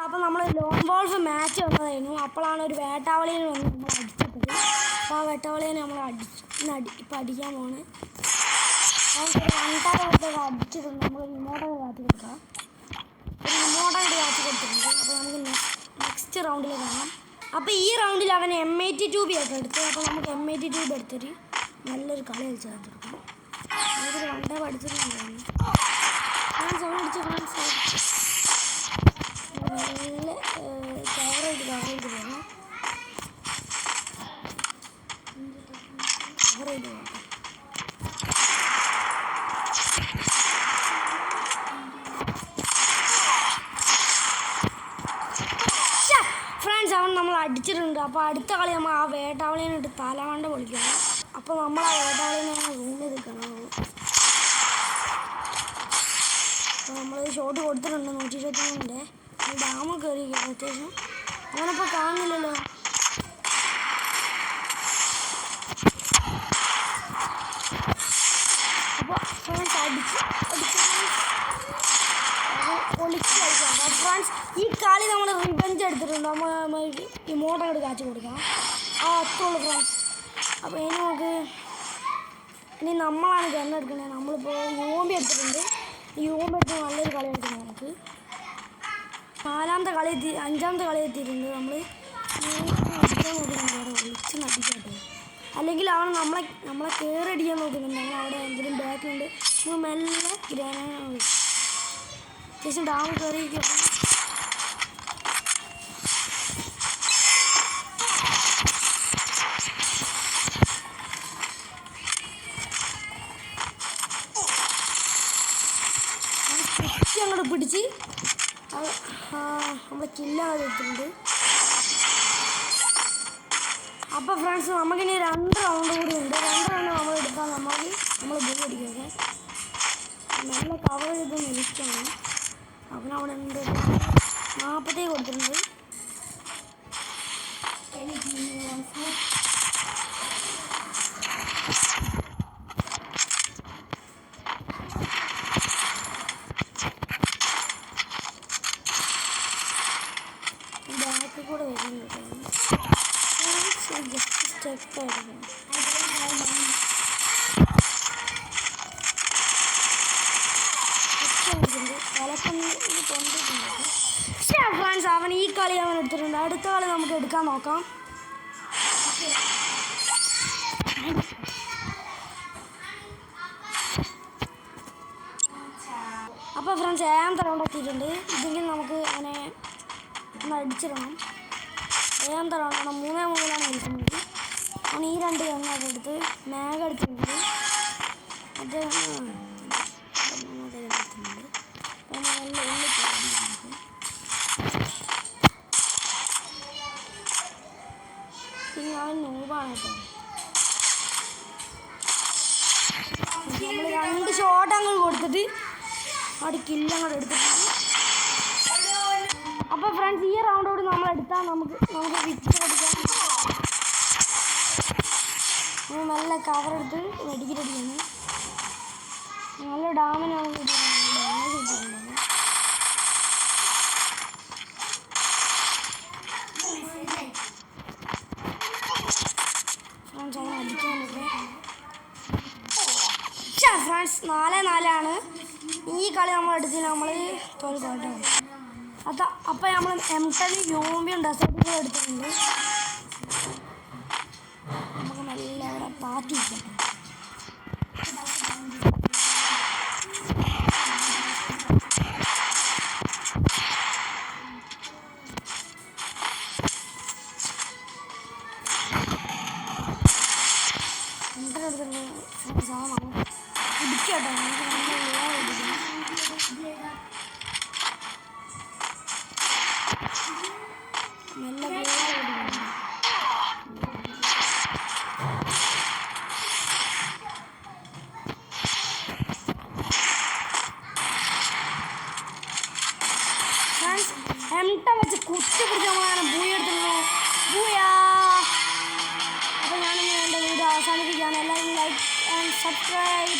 അപ്പോൾ നമ്മൾ loan wolf match വന്നതായിരുന്നു. അപ്പോഴാണ് ഒരു വേട്ടാവളിയെ വന്ന് നമ്മൾ അടിച്ചിട്ടത്. അപ്പോൾ ആ വേട്ടാവളിയെ നമ്മൾ ഇപ്പം അടിക്കാൻ പോണ്. നമുക്കൊരു 1 അടിച്ചിട്ടുണ്ട്. നമുക്ക് റിമോട്ടൊക്കെ കാത്തി കൊടുക്കാം. ഒരു റിമോട്ടൊക്കെ കാത്തി കൊടുത്തിട്ടുണ്ട്. അപ്പോൾ നമുക്ക് നെക്സ്റ്റ് റൗണ്ടിൽ കാണാം. അപ്പോൾ ഈ റൗണ്ടിൽ അവൻ M82B ഒക്കെ എടുത്തു. അപ്പോൾ നമുക്ക് M82B എടുത്തൊരു നല്ലൊരു കളി കളിച്ച് കൊടുക്കാം. നമുക്കൊരു 1 day പഠിച്ചിട്ടുണ്ടായിരുന്നു. നല്ല കവറേജ് പോകണം. ഫ്രണ്ട്സ്, അവൻ നമ്മൾ അടിച്ചിട്ടുണ്ട്. അപ്പോൾ അടുത്ത കളി നമ്മൾ ആ വേട്ടാവളിനെ തലമണ്ട പൊളിക്കണം. അപ്പോൾ നമ്മൾ ആ വേട്ടാവളിനെ റൂമിൽ നിൽക്കണം. അപ്പോൾ നമ്മൾ ഷോട്ട് കൊടുത്തിട്ടുണ്ട് 123-ൻ്റെ. ഡാമ് കയറി അത്യാവശ്യം. അവനപ്പോൾ കാണുന്നില്ലല്ലോ. അപ്പോൾ ഫ്രണ്ട്സ് പൊളിച്ച് കളിക്കാം. ഫ്രണ്ട്സ്, ഈ കളി നമ്മൾ റിവെഞ്ച് എടുത്തിട്ടുണ്ട്. നമ്മൾ ഇമോട്ടങ്ങോട്ട് കാച്ചു കൊടുക്കാം. അത്രയുള്ളൂ ഫ്രണ്ട്സ്. അപ്പോൾ ഇനി നമ്മളാണ് ഗണ്ണെടുക്കുന്നത്. നമ്മളിപ്പോൾ യൂമ്പി എടുത്തിട്ടുണ്ട്. ഈ യൂമ്പി എടുത്ത് നല്ലൊരു കളി കളിക്കുന്നത് നമുക്ക്. 4ാമത്തെ കളി 5ാമത്തെ കളി എത്തിയിട്ടുണ്ട്. നമ്മൾ അടിക്കാൻ നോക്കുന്നുണ്ട്. വിളിച്ച് നടിക്കാട്ടോ. അല്ലെങ്കിൽ അവൻ നമ്മളെ കയറി അടിക്കാൻ നോക്കുന്നുണ്ട്. നമ്മൾ അവിടെ എന്തെങ്കിലും ബാക്കിലുണ്ട്. നമ്മൾ മെല്ലെ ഗ്രാനാണ് അത്യാവശ്യം ഡാം കയറിയിരിക്കും. അങ്ങോട്ട് പിടിച്ച് നമ്മളെ കില്ലങ്ങോട്ട് എടുത്തിട്ടുണ്ട്. അപ്പോൾ ഫ്രണ്ട്സ്, നമുക്കിനി 2 റൗണ്ട് കൂടി ഉണ്ട്. 2 റൗണ്ട് നമ്മൾ എടുക്കാൻ നമ്മൾ ബോൾ അടിക്കുക. നല്ല കവർ ചെയ്ത് നിൽക്കുകയാണ്. അവനവിടെ ഉണ്ട് 40 കൊടുത്തിട്ടുണ്ട്. ബാക്കിൽ കൂടെ വരുന്നുണ്ട്. ജസ്റ്റ് സ്റ്റെപ്പായിരുന്നു. ഫ്രണ്ട്സ്, അവൻ ഈ കളി അവൻ എടുത്തിട്ടുണ്ട്. അടുത്ത കളി നമുക്ക് എടുക്കാൻ നോക്കാം. അപ്പോൾ ഫ്രണ്ട്സ്, 7ാമത്തെ റൗണ്ട് എത്തിയിട്ടുണ്ട്. ഇതെങ്കിൽ നമുക്ക് അവനെ ഒന്ന് അടിച്ചിടണം. 7ാമത്തെ റൗണ്ടാണ്. 3-3 കളിക്കുന്നത്. അവൻ ഈ 2 ഗണ്ണൊക്കെ എടുത്ത് മാഗ് അടിച്ചിട്ടുണ്ട്. മറ്റേ പിന്നെ അവൻ നൂബാണ് കേട്ടോ. നമ്മൾ 2 ഷോട്ട് അങ്ങോട്ട് കൊടുത്തിട്ട് അവിടെ കില്ലങ്ങോട്ട് എടുത്തിട്ടുണ്ട്. അപ്പോൾ ഫ്രണ്ട്സ്, ഈ റൗണ്ടോട് നമ്മൾ എടുത്താൽ നമുക്ക് വിറ്റ് അടിക്കാം. നല്ല കവറെടുത്ത് വെടിക്കിട്ടടിക്കുന്നു. നല്ല ഡാമിനാണ് ഡാമേജ് കിട്ടിയിട്ടുണ്ടാകും. ഫ്രണ്ട്സ്, അവൻ അടിക്കാൻ ഫ്രണ്ട്സ് 4-4 ഈ കളി നമ്മൾ എടുത്തില്ല. നമ്മൾ തോൽക്കോട്ടെ. അപ്പോൾ നമ്മൾ M10 യൂമ്പി ഉണ്ട് അസറ്റുകൾ എടുത്തിട്ടുണ്ട്. നമുക്ക് നല്ല അവിടെ പാറ്റി വയ്ക്കാം. M10 എടുത്തിട്ടുണ്ട്. ഇടിക്കട്ടോ. നമുക്ക് നല്ല M10 വെച്ച് കുത്തി പിടിച്ച് നമ്മളങ്ങനെ ബൂയ എടുത്തിരുന്നു. ബൂയാ. അപ്പോൾ ഞാനിന്ന് എൻ്റെ വീഡിയോ അവസാനിപ്പിക്കുകയാണ്. എല്ലാവരും ലൈക്ക് ആൻഡ് സബ്സ്ക്രൈബ്.